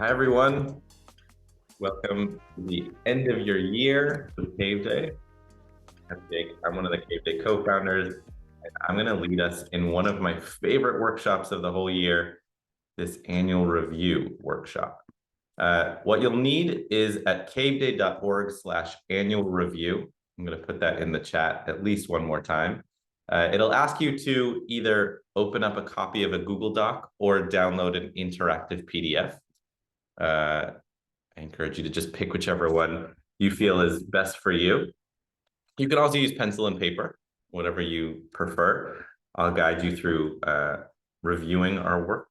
Hi, everyone. Welcome to the end of your year with Caveday. I'm Jake. I'm one of the Caveday co-founders, and I'm going to lead us in one of my favorite workshops of the whole year, this annual review workshop. What you'll need is at caveday.org/annual review. I'm going to put that in the chat at least one more time. It'll ask you to either open up a copy of a Google Doc or download an interactive PDF. I encourage you to just pick whichever one you feel is best for you. You can also use pencil and paper, whatever you prefer. I'll guide you through reviewing our work,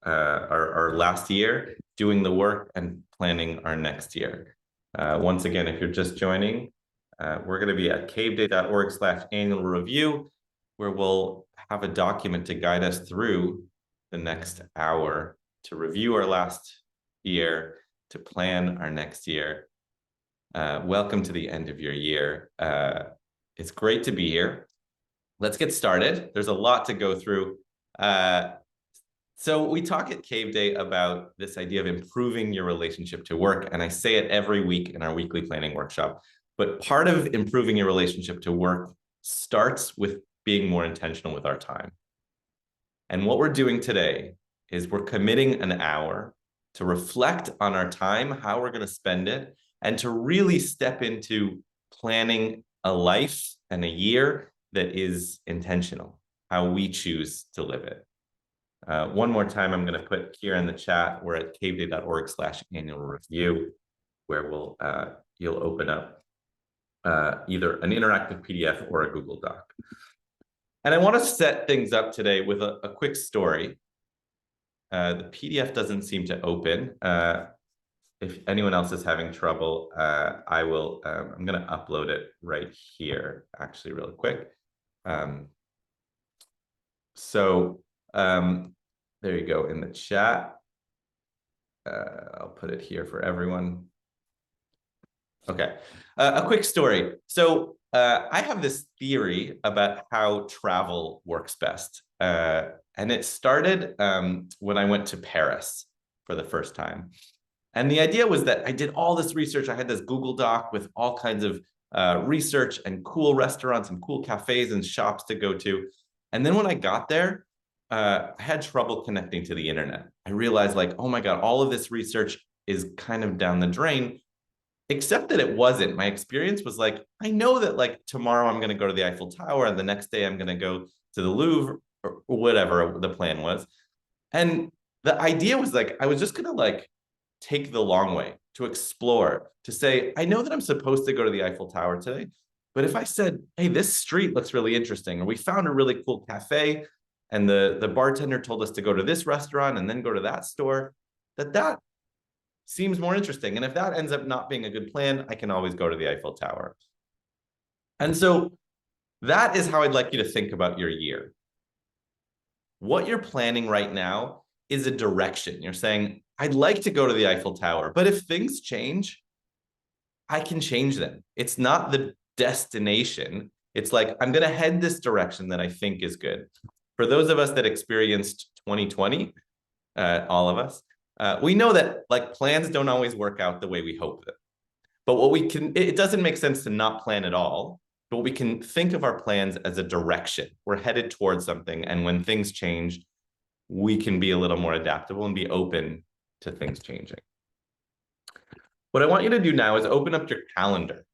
our last year, doing the work, and planning our next year. Once again, if you're just joining, we're going to be at caveday.org/annual review, where we'll have a document to guide us through the next hour to review our last year, to plan our next year. Welcome to the end of your year. It's great to be here. Let's get started. There's a lot to go through. So we talk at Caveday about this idea of improving your relationship to work, and I say it every week in our weekly planning workshop. But part of improving your relationship to work starts with being more intentional with our time. And what we're doing today is we're committing an hour to reflect on our time, how we're going to spend it, and to really step into planning a life and a year that is intentional, how we choose to live it. One more time, I'm going to put here in the chat, we're at caveday.org/annual review, where you'll open up either an interactive PDF or a Google Doc. And I want to set things up today with a quick story. The PDF doesn't seem to open. If anyone else is having trouble, I'm going to upload it right here, actually, really quick. There you go in the chat. I'll put it here for everyone. Okay, a quick story. So I have this theory about how travel works best. And it started when I went to Paris for the first time. And the idea was that I did all this research. I had this Google Doc with all kinds of research and cool restaurants and cool cafes and shops to go to. And then when I got there, I had trouble connecting to the internet. I realized, like, oh my God, all of this research is kind of down the drain, except that it wasn't. My experience was like, I know that like tomorrow I'm going to go to the Eiffel Tower and the next day I'm going to go to the Louvre or whatever the plan was. And the idea was like, I was just going to like take the long way to explore, to say, I know that I'm supposed to go to the Eiffel Tower today, but if I said, hey, this street looks really interesting, or we found a really cool cafe and the bartender told us to go to this restaurant and then go to that store, that seems more interesting. And if that ends up not being a good plan, I can always go to the Eiffel Tower. And so that is how I'd like you to think about your year. What you're planning right now is a direction. You're saying, I'd like to go to the Eiffel Tower, but if things change, I can change them. It's not the destination. It's like, I'm going to head this direction that I think is good. For those of us that experienced 2020, all of us, we know that like plans don't always work out the way we hope that. But what we can, it doesn't make sense to not plan at all. But we can think of our plans as a direction. We're headed towards something. And when things change, we can be a little more adaptable and be open to things changing. What I want you to do now is open up your calendar.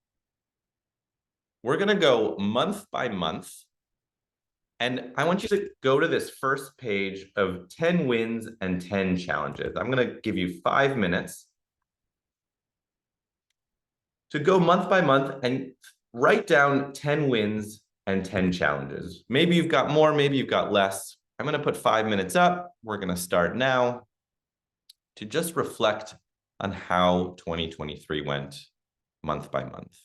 We're going to go month by month. And I want you to go to this first page of 10 wins and 10 challenges. I'm going to give you 5 minutes to go month by month and write down 10 wins and 10 challenges. Maybe you've got more, maybe you've got less. I'm going to put 5 minutes up. We're going to start now to just reflect on how 2023 went month by month.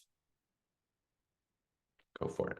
Go for it.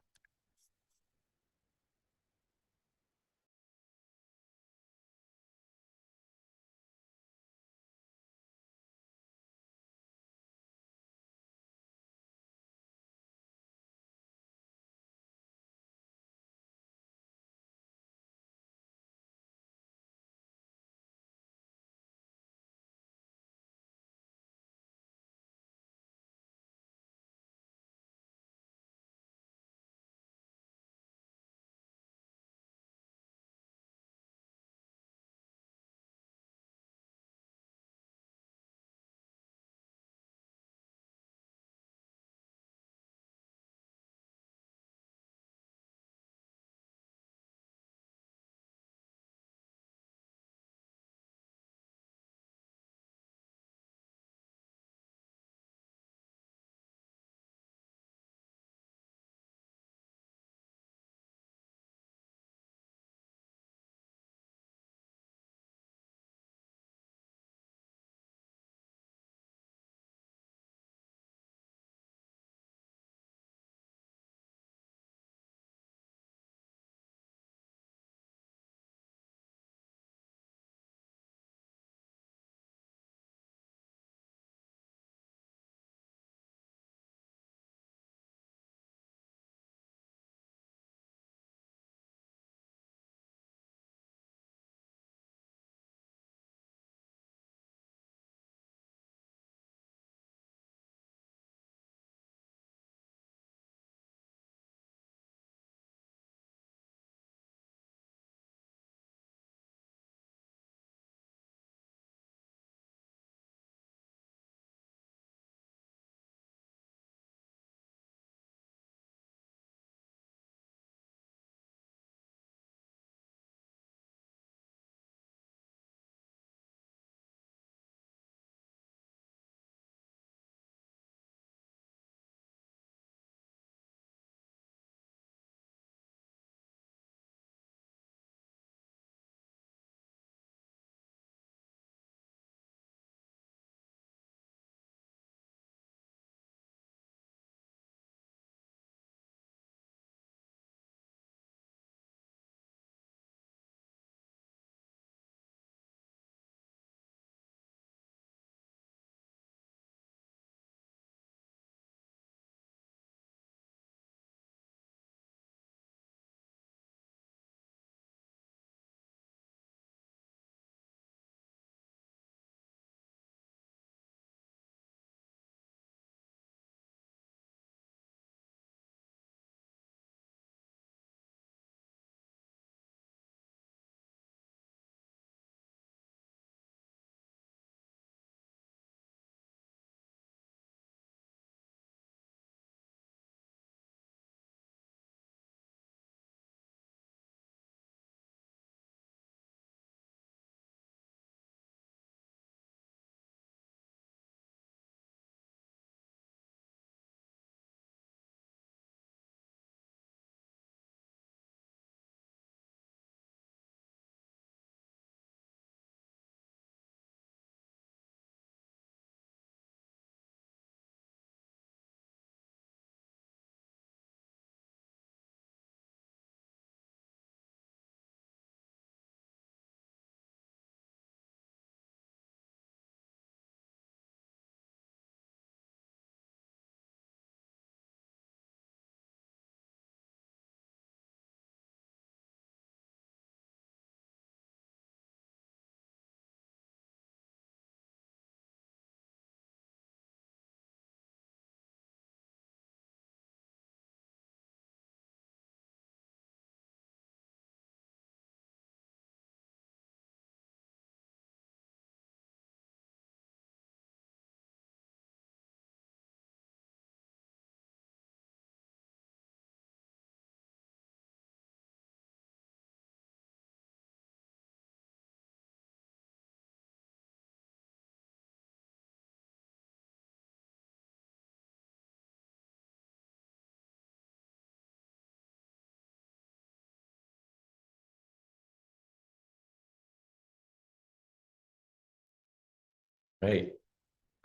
Right.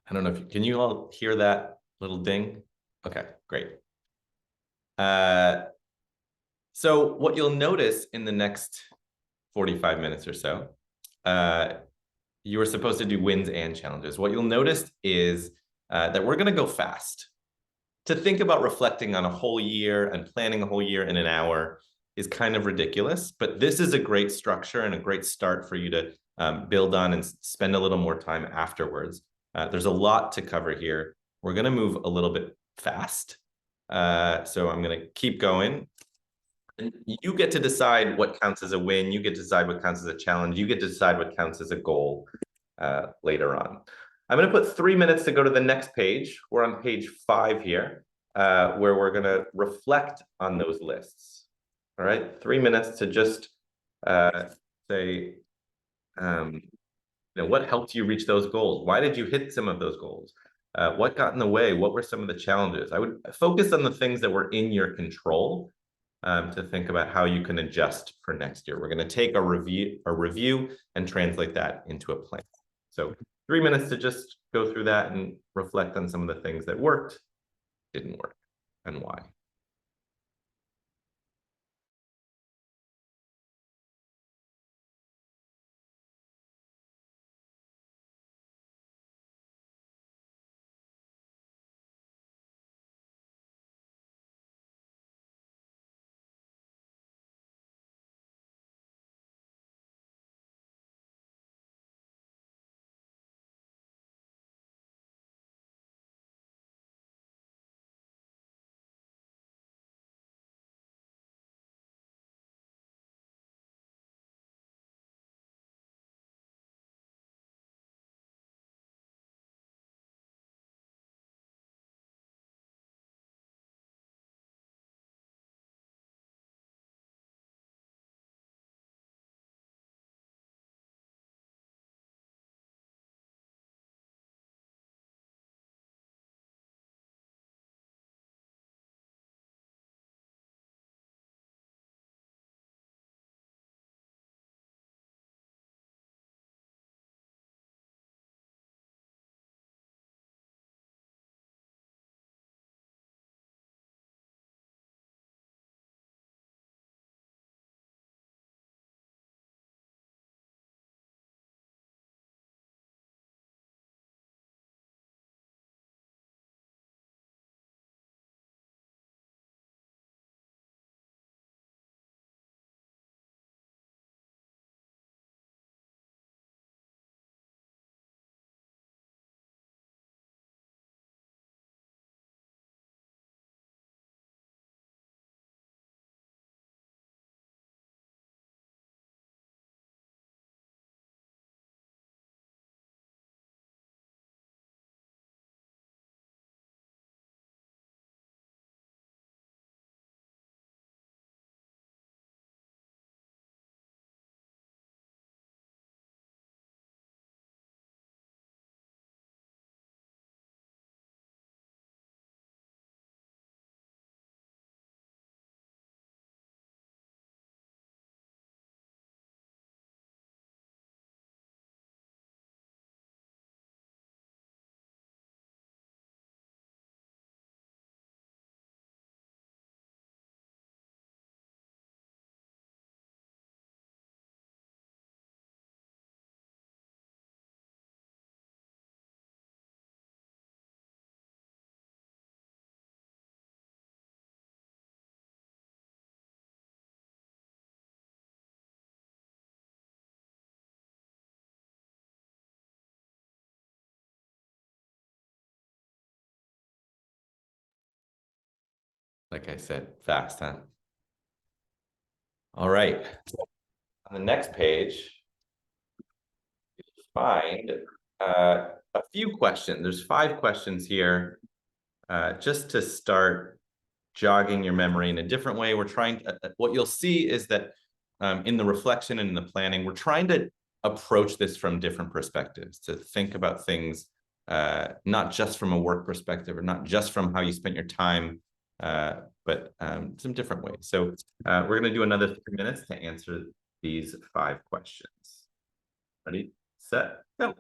I don't know if can you all hear that little ding? Okay, great. So what you'll notice in the next 45 minutes or so, you were supposed to do wins and challenges. What you'll notice is that we're going to go fast. To think about reflecting on a whole year and planning a whole year in an hour is kind of ridiculous, but this is a great structure and a great start for you to build on and spend a little more time afterwards. There's a lot to cover here. We're going to move a little bit fast. So I'm going to keep going. And you get to decide what counts as a win. You get to decide what counts as a challenge. You get to decide what counts as a goal later on. I'm going to put 3 minutes to go to the next page. We're on page 5 here, where we're going to reflect on those lists. All right, 3 minutes to just say, what helped you reach those goals? Why did you hit some of those goals? What got in the way? What were some of the challenges? I would focus on the things that were in your control to think about how you can adjust for next year. We're going to take a review and translate that into a plan. So 3 minutes to just go through that and reflect on some of the things that worked, didn't work, and why. Like I said, fast, huh? All right. On the next page, you'll find a few questions. There's 5 questions here, just to start jogging your memory in a different way. We're trying to, what you'll see is that in the reflection and in the planning, we're trying to approach this from different perspectives, to think about things not just from a work perspective or not just from how you spent your time, but some different ways. So we're going to do another 3 minutes to answer these 5 questions. Ready, set, go.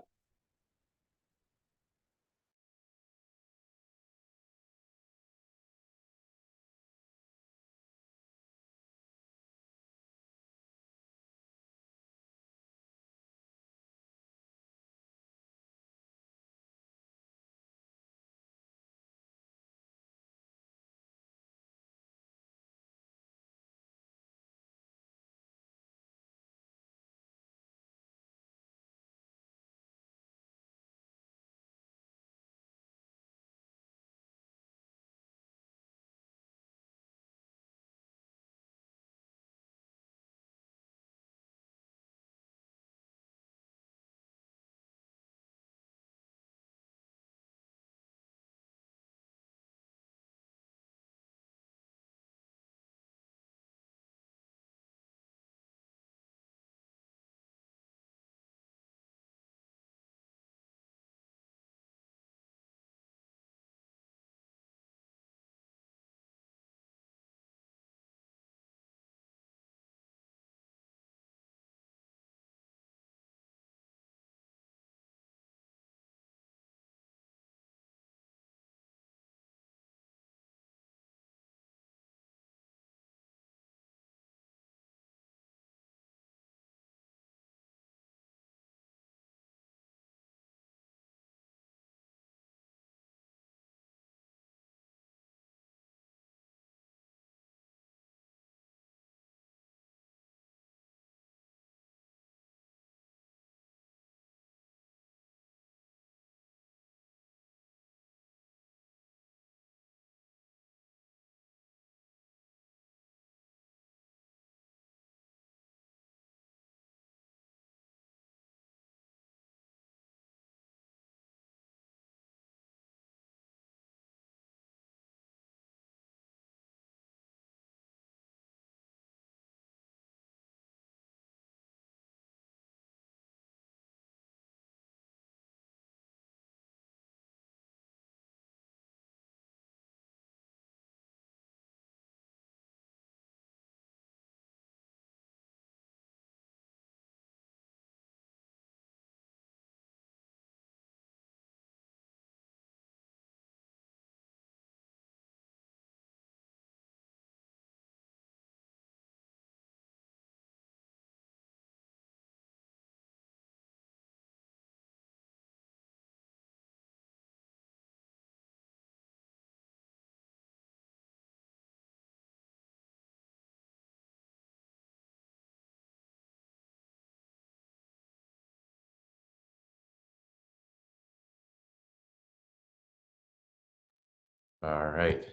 All right.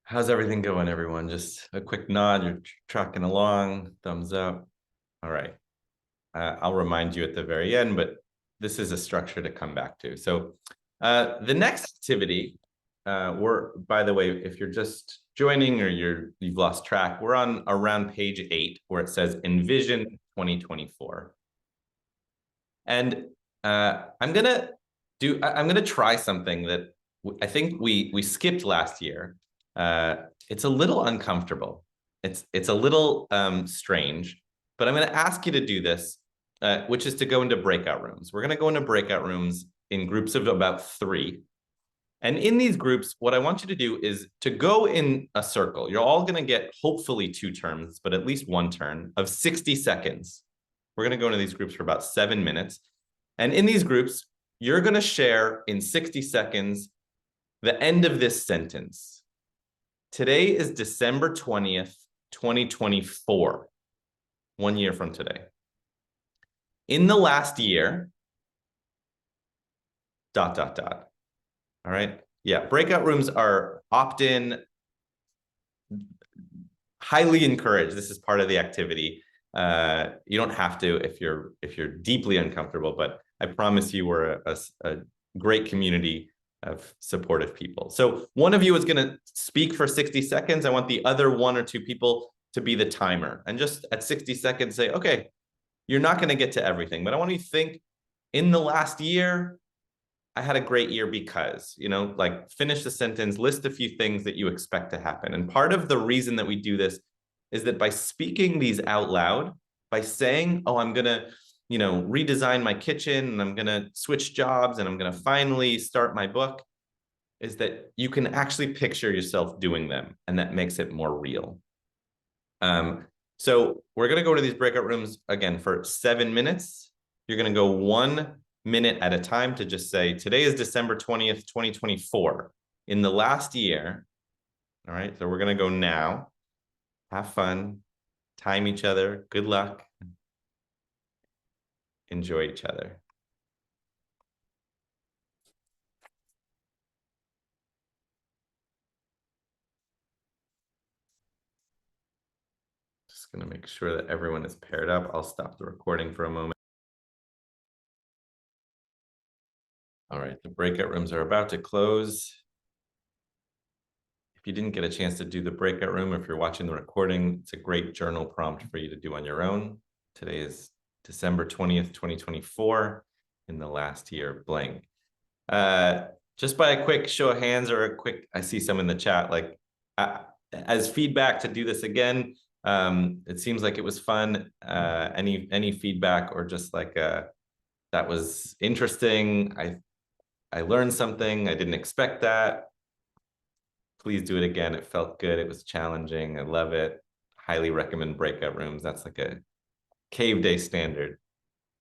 How's everything going, everyone? Just a quick nod. You're trucking along, thumbs up. All right. I'll remind you at the very end, but this is a structure to come back to. So the next activity, by the way, if you're just joining or you've lost track, we're on around page 8 where it says Envision 2024. And I'm gonna try something that I think we skipped last year. It's a little uncomfortable. It's a little strange, but I'm gonna ask you to do this, which is to go into breakout rooms. We're gonna go into breakout rooms in groups of about 3. And in these groups, what I want you to do is to go in a circle. You're all gonna get hopefully 2 turns, but at least 1 turn of 60 seconds. We're going to go into these groups for about 7 minutes. And in these groups, you're going to share in 60 seconds the end of this sentence. Today is December 20th, 2024, 1 year from today. In the last year, ... All right. Yeah. Breakout rooms are opt-in, highly encouraged. This is part of the activity. You don't have to if you're deeply uncomfortable, but I promise you we're a great community of supportive people. So one of you is going to speak for 60 seconds. I want the other 1 or 2 people to be the timer. And just at 60 seconds, say, okay, you're not going to get to everything, but I want you to think, in the last year, I had a great year because, like finish the sentence, list a few things that you expect to happen. And part of the reason that we do this is that by speaking these out loud, by saying, oh, I'm going to, redesign my kitchen and I'm going to switch jobs and I'm going to finally start my book, is that you can actually picture yourself doing them. And that makes it more real. So we're going to go to these breakout rooms again for 7 minutes. You're going to go 1 minute at a time to just say, today is December 20th, 2024. In the last year. All right. So we're going to go now. Have fun. Time each other. Good luck. Enjoy each other. Just going to make sure that everyone is paired up. I'll stop the recording for a moment. All right. The breakout rooms are about to close. If you didn't get a chance to do the breakout room, if you're watching the recording, it's a great journal prompt for you to do on your own. Today is December 20th, 2024, in the last year blank. Just by a quick show of hands or a quick, I see some in the chat, like as feedback to do this again. It seems like it was fun. Any feedback or just like that was interesting. I learned something. I didn't expect that. Please do it again. It felt good. It was challenging. I love it. Highly recommend breakout rooms. That's like a Caveday standard.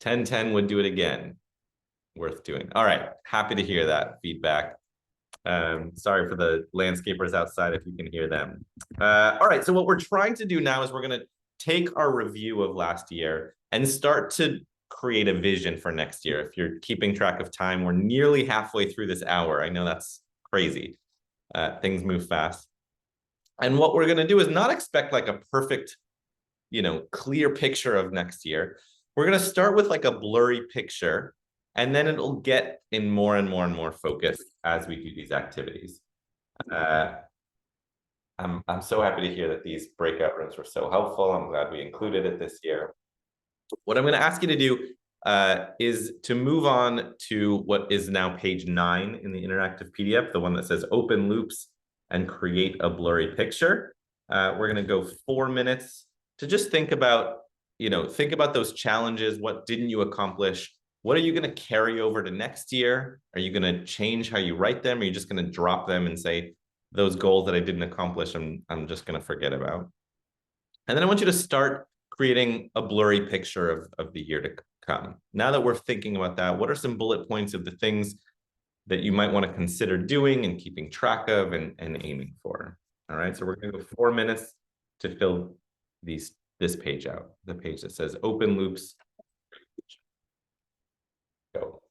10/10 would do it again. Worth doing. All right. Happy to hear that feedback. Sorry for the landscapers outside if you can hear them. All right. So what we're trying to do now is we're going to take our review of last year and start to create a vision for next year. If you're keeping track of time, we're nearly halfway through this hour. I know that's crazy. Things move fast. And what we're going to do is not expect like a perfect, clear picture of next year. We're going to start with like a blurry picture, and then it'll get in more and more and more focus as we do these activities. I'm so happy to hear that these breakout rooms were so helpful. I'm glad we included it this year. What I'm going to ask you to do is to move on to what is now page 9 in the interactive PDF, the one that says open loops and create a blurry picture. We're going to go 4 minutes to just think about, think about those challenges. What didn't you accomplish? What are you going to carry over to next year? Are you going to change how you write them? Are you just going to drop them and say, those goals that I didn't accomplish, I'm just going to forget about? And then I want you to start creating a blurry picture of the year to come. Now that we're thinking about that, what are some bullet points of the things that you might want to consider doing and keeping track of and aiming for? All right, so we're going to go 4 minutes to fill this page out, the page that says open loops. Go.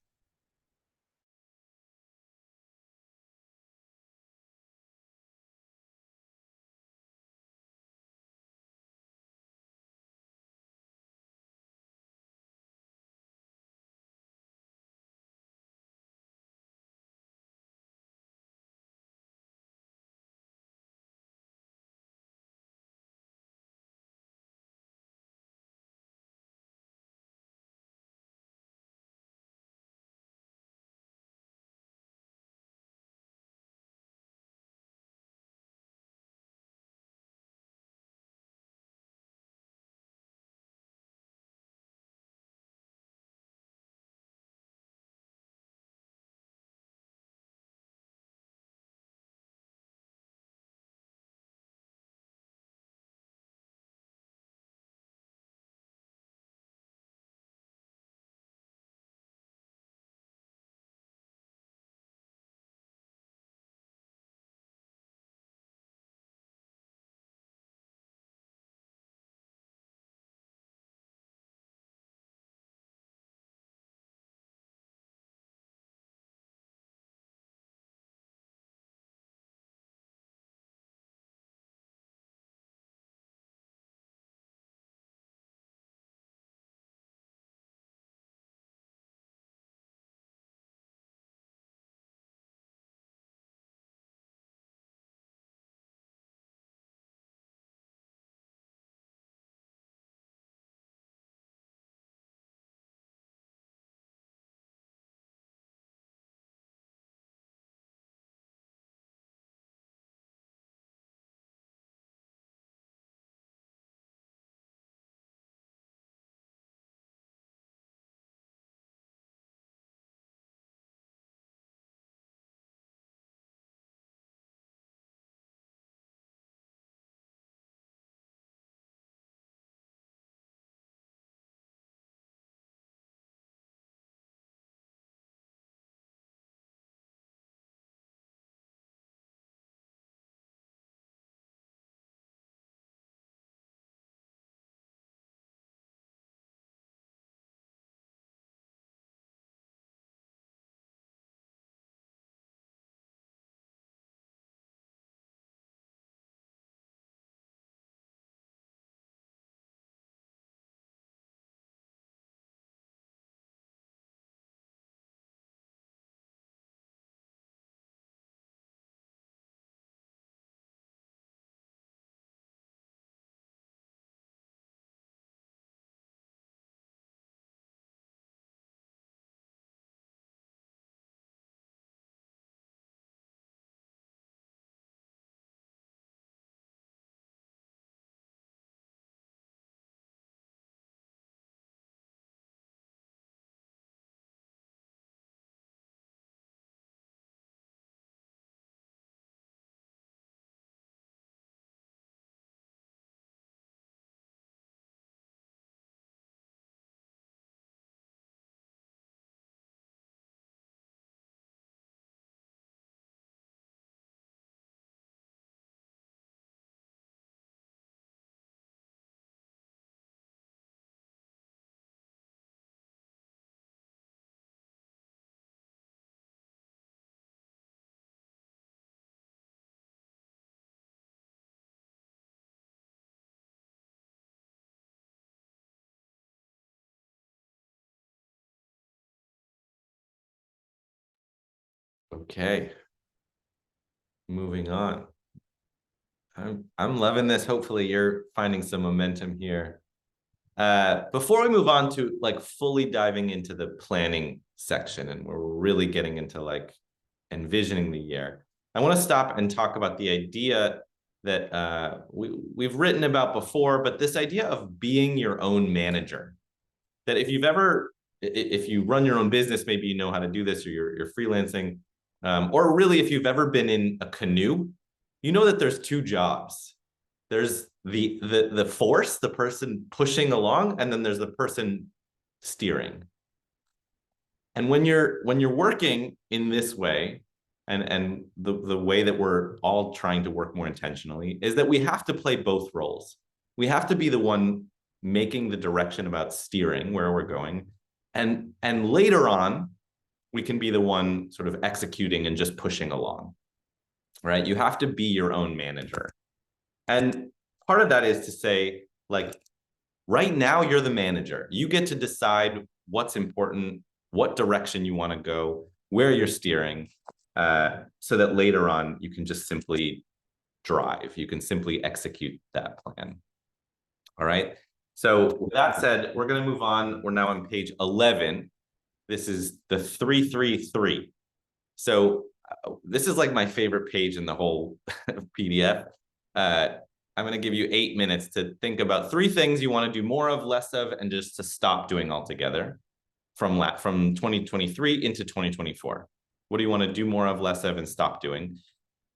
Okay, moving on. I'm loving this. Hopefully you're finding some momentum here. Before we move on to like fully diving into the planning section and we're really getting into like envisioning the year, I want to stop and talk about the idea that we've written about before, but this idea of being your own manager. That if you run your own business, maybe you know how to do this, or you're freelancing, or really if you've ever been in a canoe, you know that there's two jobs. There's the force, the person pushing along, and then there's the person steering. And when you're working in this way, and the way that we're all trying to work more intentionally is that we have to play both roles. We have to be the one making the direction about steering where we're going, and later on we can be the one sort of executing and just pushing along, right? You have to be your own manager. And part of that is to say, like, right now you're the manager. You get to decide what's important, what direction you want to go, where you're steering, so that later on you can just simply drive. You can simply execute that plan. All right. So with that said, we're going to move on. We're now on page 11. This is the 333. So this is like my favorite page in the whole PDF. I'm going to give you 8 minutes to think about 3 things you want to do more of, less of, and just to stop doing altogether from 2023 into 2024. What do you want to do more of, less of, and stop doing?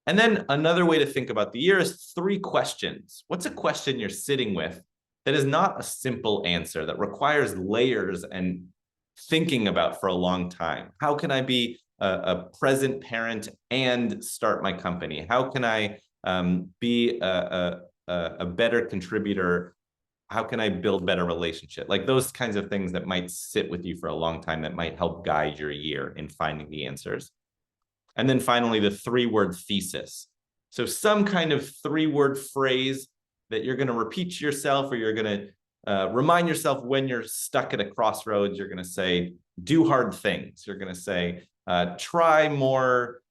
And then another way to think about the year is 3 questions. What's a question you're sitting with that is not a simple answer, that requires layers and thinking about for a long time? How can I be a present parent and start my company? How can I be a better contributor? How can I build better relationship? Like those kinds of things that might sit with you for a long time that might help guide your year in finding the answers. And then finally, the 3-word thesis. So some kind of 3-word phrase that you're going to repeat to yourself, or you're going to remind yourself when you're stuck at a crossroads. You're going to say, do hard things. You're going to say, try more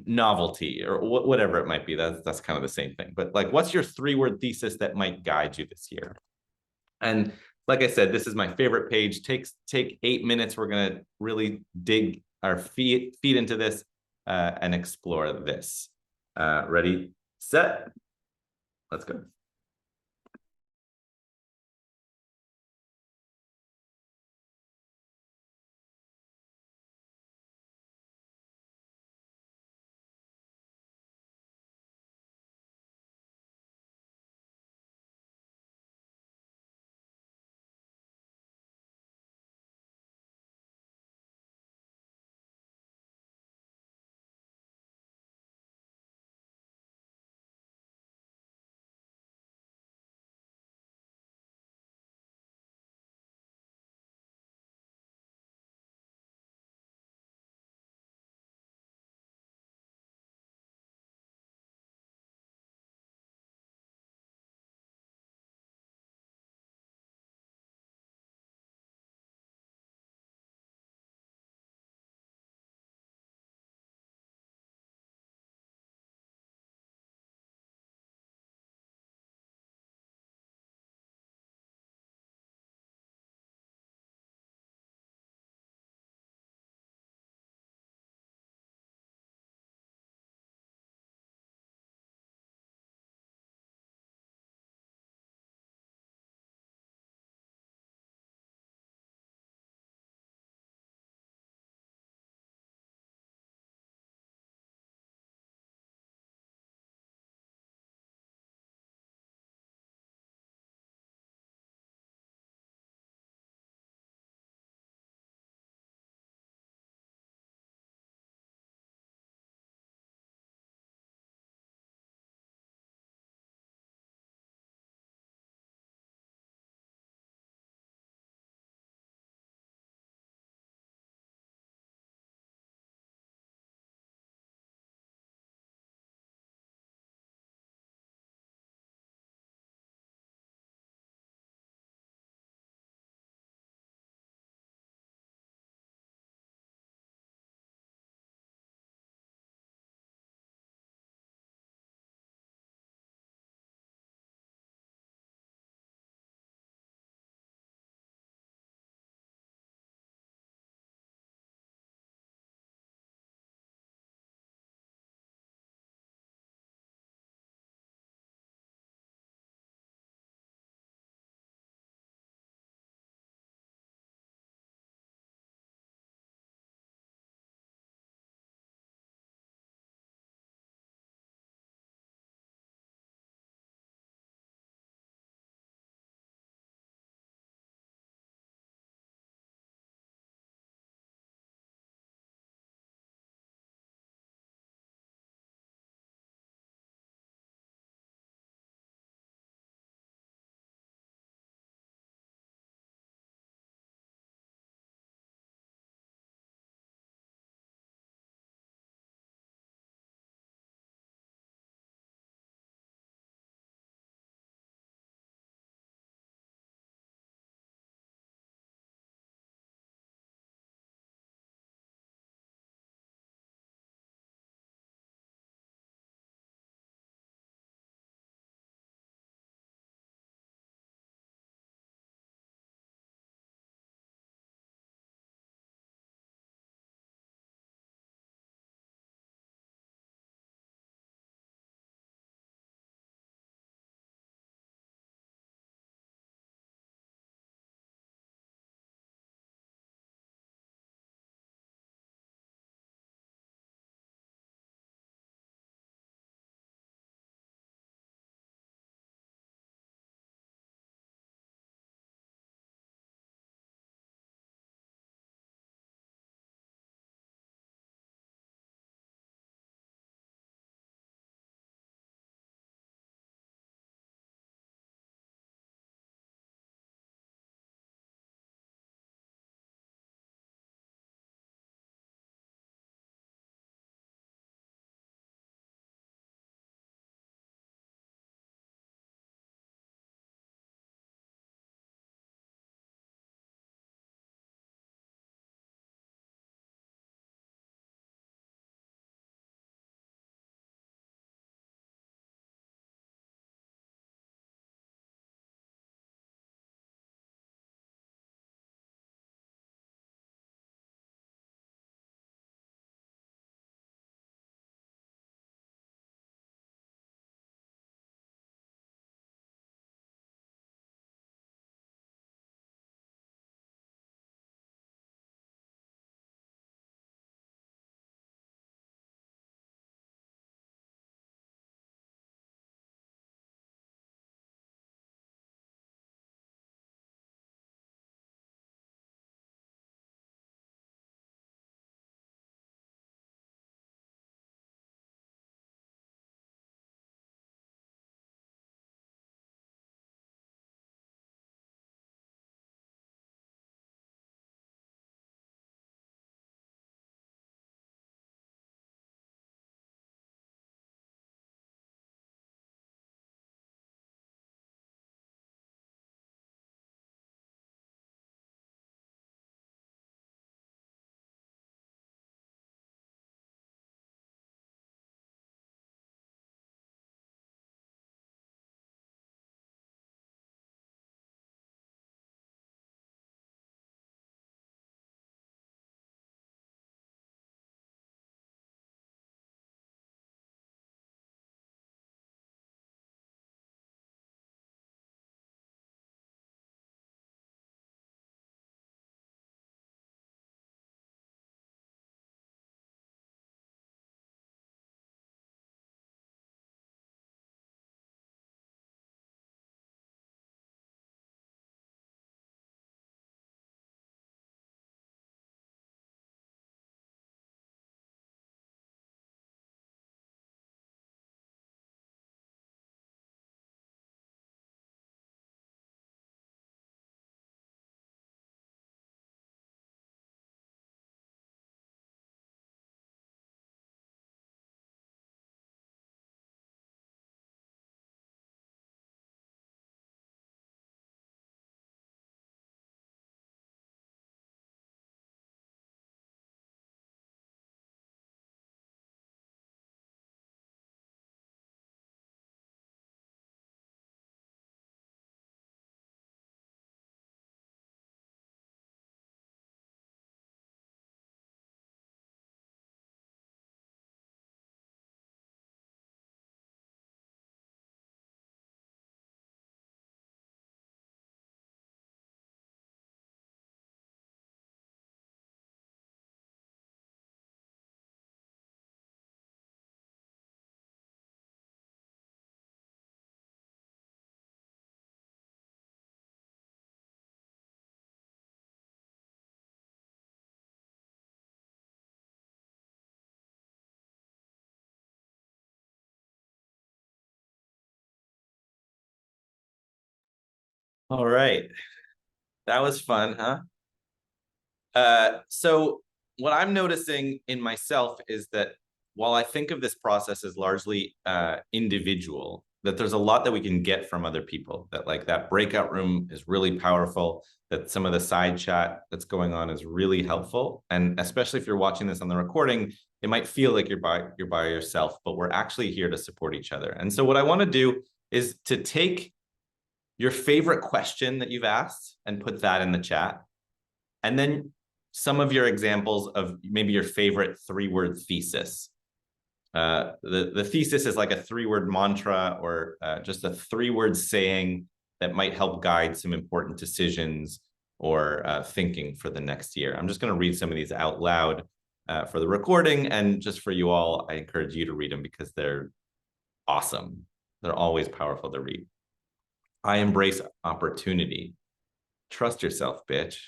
novelty, or whatever it might be. That's kind of the same thing. But like, what's your 3-word thesis that might guide you this year? And like I said, this is my favorite page. Take 8 minutes. We're going to really dig our feet into this and explore this. Ready, set, let's go. All right. That was fun, huh? So what I'm noticing in myself is that while I think of this process as largely individual, that there's a lot that we can get from other people. That like that breakout room is really powerful. That some of the side chat that's going on is really helpful, and especially if you're watching this on the recording, it might feel like you're by yourself, but we're actually here to support each other. And so what I want to do is to take your favorite question that you've asked and put that in the chat. And then some of your examples of maybe your favorite 3-word thesis. The thesis is like a 3-word mantra or just a 3-word saying that might help guide some important decisions or thinking for the next year. I'm just going to read some of these out loud for the recording, and just for you all, I encourage you to read them because they're awesome. They're always powerful to read. I embrace opportunity. Trust yourself, bitch.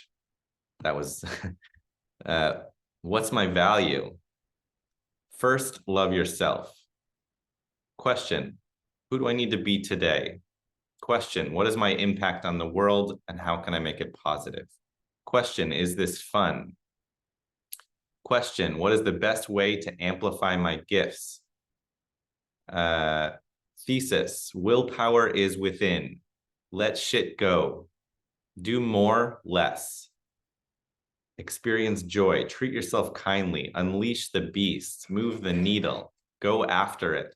That was what's my value? First, love yourself. Question, who do I need to be today? Question, what is my impact on the world and how can I make it positive? Question, is this fun? Question, what is the best way to amplify my gifts? Thesis, willpower is within. Let shit go. Do more, less. Experience joy, treat yourself kindly, unleash the beast, move the needle, go after it.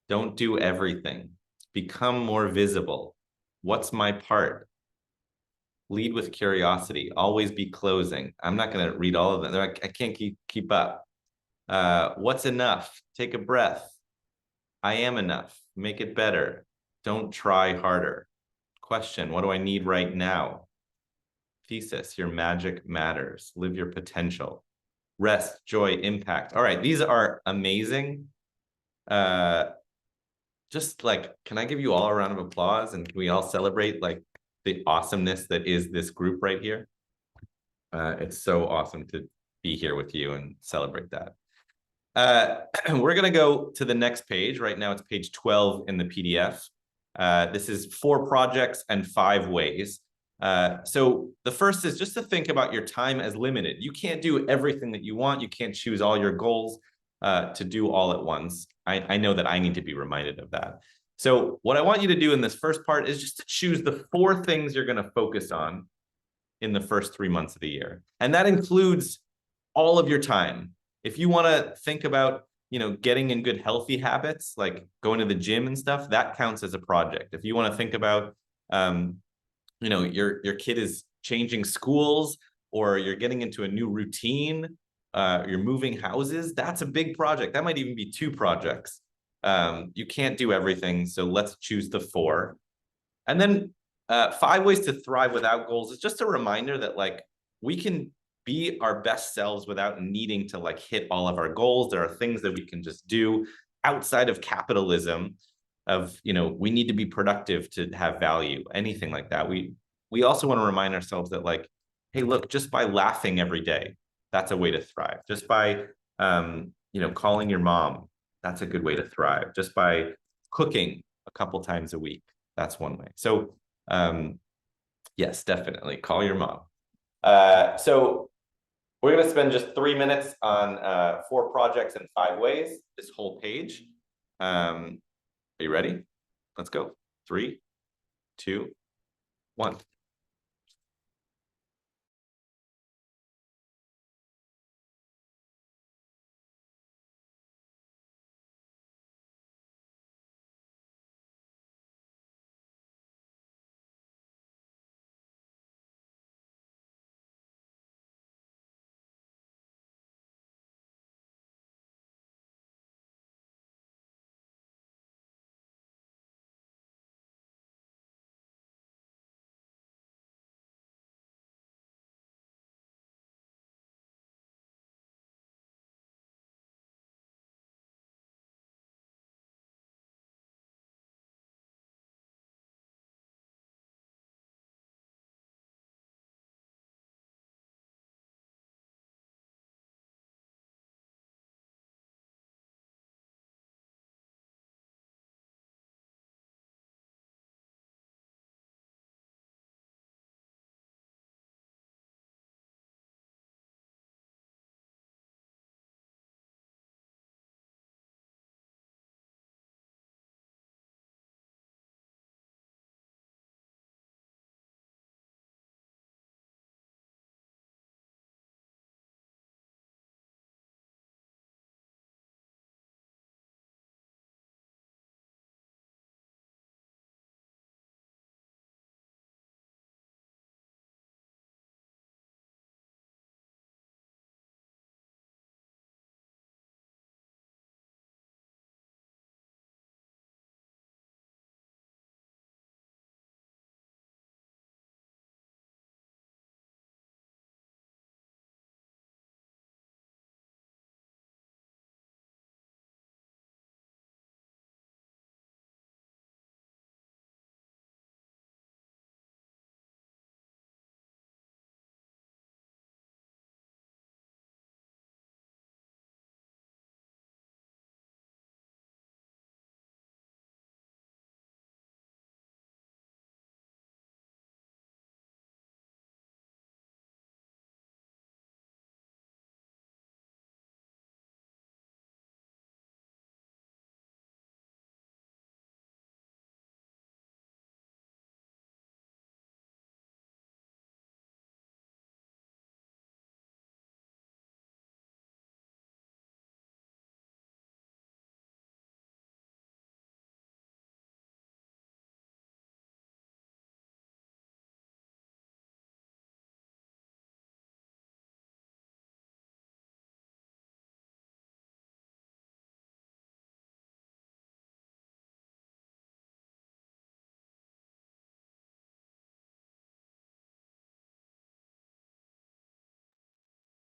Don't do everything. Become more visible. What's my part? Lead with curiosity. Always be closing. I'm not going to read all of them. I can't keep up. What's enough? Take a breath. I am enough. Make it better. Don't try harder. Question, what do I need right now? Thesis, your magic matters. Live your potential. Rest, joy, impact. All right, these are amazing. Just like, can I give you all a round of applause, and can we all celebrate like the awesomeness that is this group right here? It's so awesome to be here with you and celebrate that. We're going to go to the next page. Right now, it's page 12 in the PDF. This is 4 projects and 5 ways. So the first is just to think about your time as limited. You can't do everything that you want. You can't choose all your goals to do all at once. I know that I need to be reminded of that. So what I want you to do in this first part is just to choose the 4 things you're going to focus on in the first 3 months of the year. And that includes all of your time. If you want to think about, getting in good healthy habits, like going to the gym and stuff, that counts as a project. If you want to think about, your kid is changing schools, or you're getting into a new routine, you're moving houses, that's a big project. That might even be 2 projects. You can't do everything, so let's choose the 4. And then 5 ways to thrive without goals is just a reminder that like we can be our best selves without needing to like hit all of our goals. There are things that we can just do outside of capitalism of, we need to be productive to have value, anything like that. We also want to remind ourselves that like, hey, look, just by laughing every day, that's a way to thrive. Just by, calling your mom, that's a good way to thrive. Just by cooking a couple times a week, that's one way. So yes, definitely call your mom. So we're going to spend just 3 minutes on 4 projects and 5 ways, this whole page. Are you ready? Let's go. 3, 2, 1.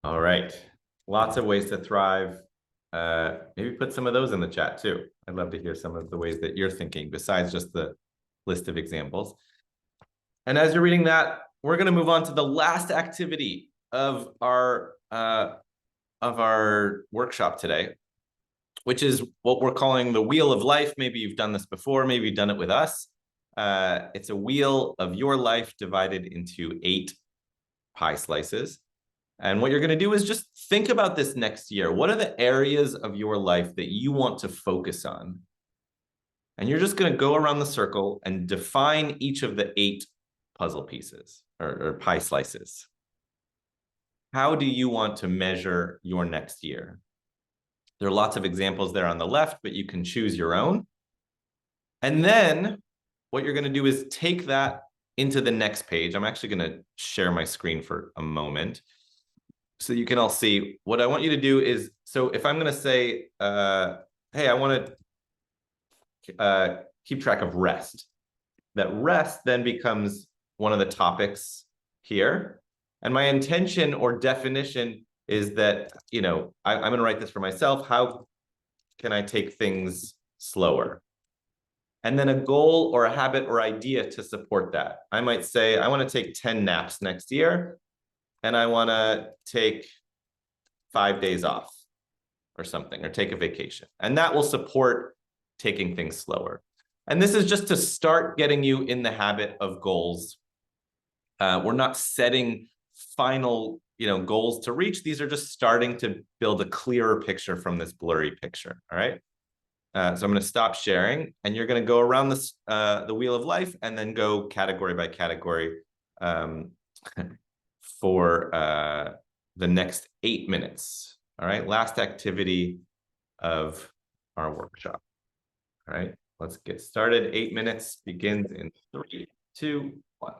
All right. Lots of ways to thrive. Maybe put some of those in the chat too. I'd love to hear some of the ways that you're thinking besides just the list of examples. And as you're reading that, we're going to move on to the last activity of our workshop today, which is what we're calling the wheel of life. Maybe you've done this before. Maybe you've done it with us. It's a wheel of your life divided into 8 pie slices. And what you're going to do is just think about this next year. What are the areas of your life that you want to focus on? And you're just going to go around the circle and define each of the 8 puzzle pieces or pie slices. How do you want to measure your next year? There are lots of examples there on the left, but you can choose your own. And then what you're going to do is take that into the next page. I'm actually going to share my screen for a moment so you can all see. What I want you to do is, so if I'm going to say, hey, I want to keep track of rest, that rest then becomes one of the topics here. And my intention or definition is that, I'm going to write this for myself. How can I take things slower? And then a goal or a habit or idea to support that. I might say, I want to take 10 naps next year, and I want to take 5 days off or something, or take a vacation. And that will support taking things slower. And this is just to start getting you in the habit of goals. We're not setting final, goals to reach. These are just starting to build a clearer picture from this blurry picture. All right. So I'm going to stop sharing, and you're going to go around this the wheel of life and then go category by category for the next 8 minutes. All right. Last activity of our workshop. All right. Let's get started. 8 minutes begins in 3, 2, 1.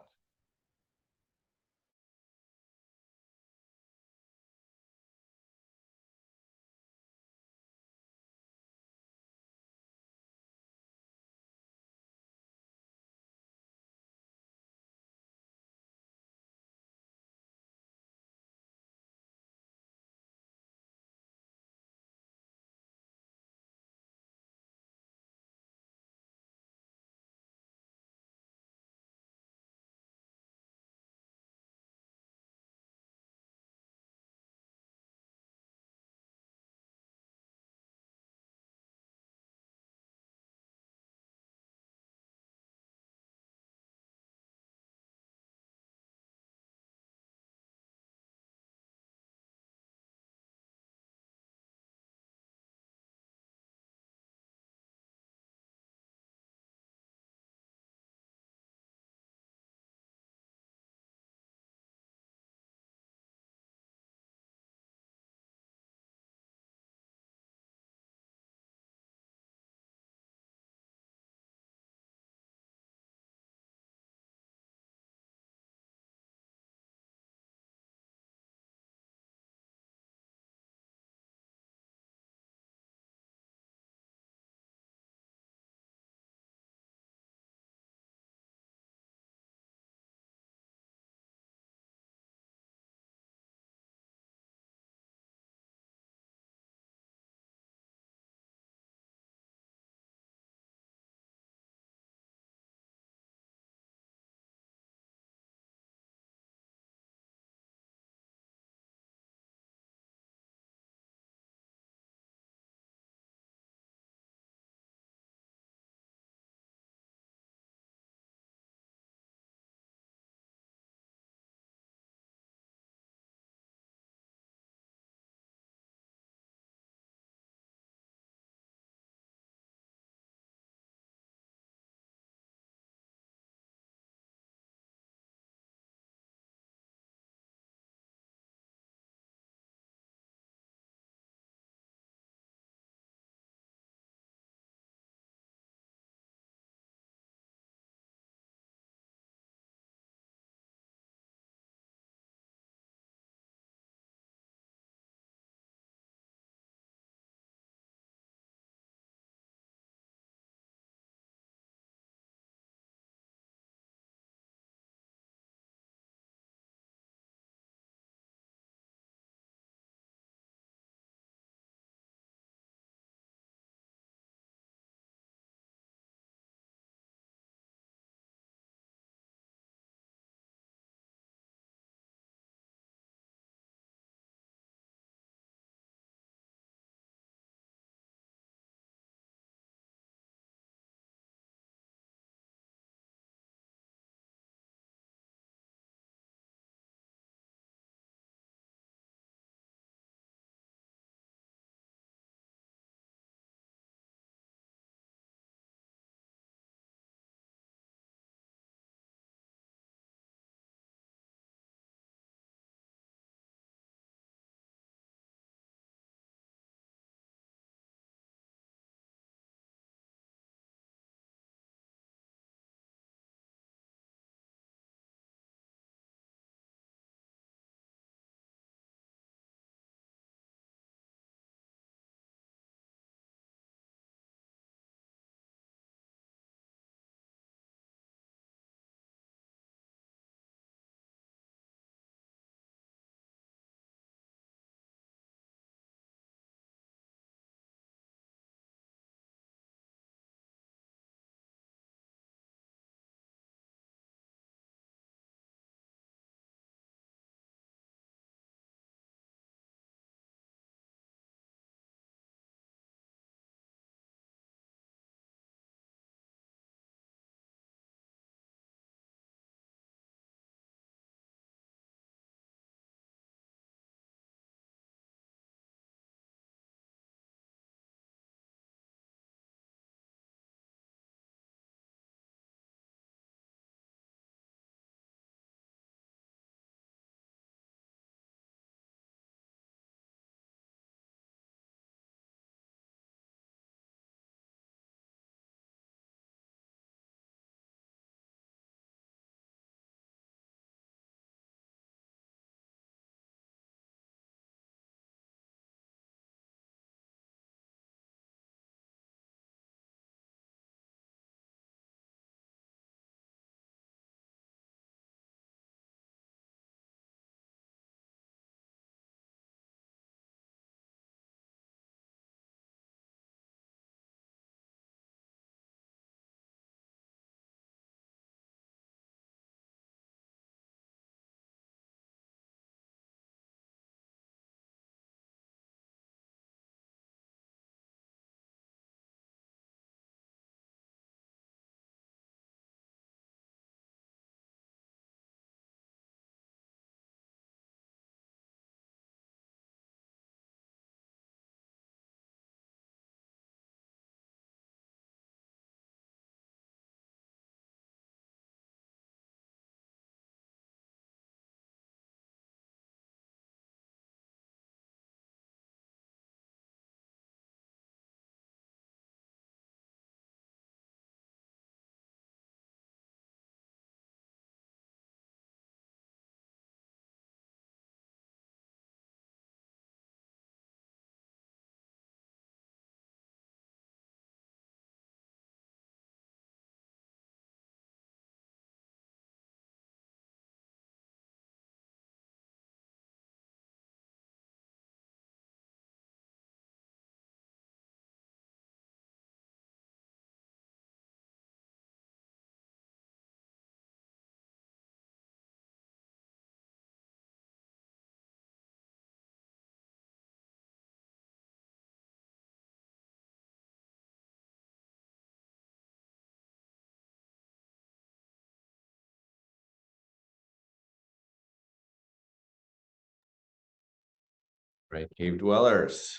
Right, cave dwellers.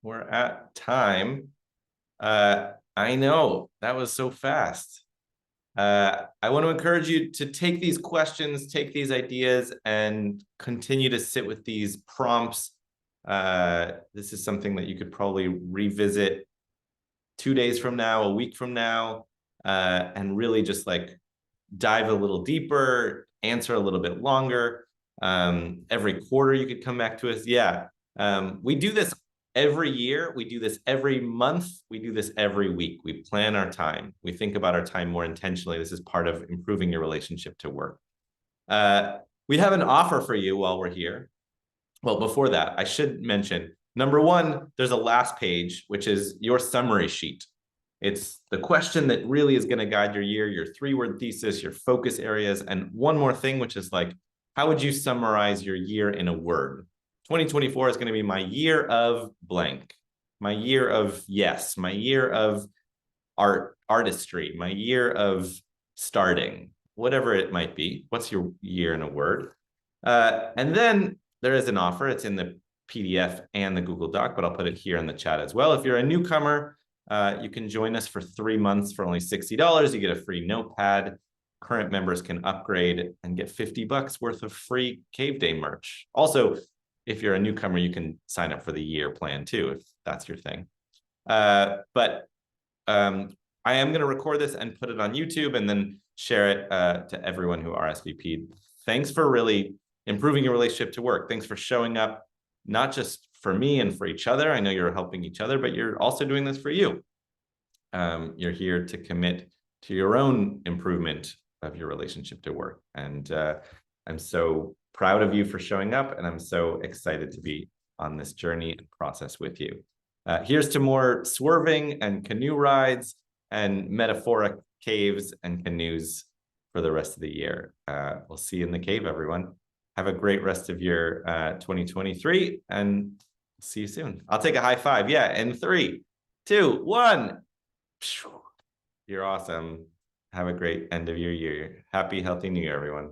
We're at time. I know that was so fast. I want to encourage you to take these questions, take these ideas, and continue to sit with these prompts. This is something that you could probably revisit 2 days from now, a week from now, and really just like dive a little deeper, answer a little bit longer. Every quarter you could come back to us. Yeah. We do this every year. We do this every month. We do this every week. We plan our time. We think about our time more intentionally. This is part of improving your relationship to work. We have an offer for you while we're here. Well, before that, I should mention, number one, there's a last page, which is your summary sheet. It's the question that really is going to guide your year, your 3-word thesis, your focus areas, and one more thing, which is like, how would you summarize your year in a word? 2024 is going to be my year of blank, my year of yes, my year of artistry, my year of starting, whatever it might be. What's your year in a word? And then there is an offer. It's in the PDF and the Google Doc, but I'll put it here in the chat as well. If you're a newcomer, you can join us for 3 months for only $60. You get a free notepad. Current members can upgrade and get $50 worth of free Caveday merch. Also, if you're a newcomer, you can sign up for the year plan too, if that's your thing. But I am going to record this and put it on YouTube and then share it to everyone who RSVP'd. Thanks for really improving your relationship to work. Thanks for showing up, not just for me and for each other. I know you're helping each other, but you're also doing this for you. You're here to commit to your own improvement of your relationship to work. And I'm so proud of you for showing up, and I'm so excited to be on this journey and process with you. Here's to more swerving and canoe rides and metaphoric caves and canoes for the rest of the year. We'll see you in the cave, everyone. Have a great rest of your 2023, and see you soon. I'll take a high five. Yeah, in 3, 2, 1. You're awesome. Have a great end of your year. Happy, healthy New Year, everyone.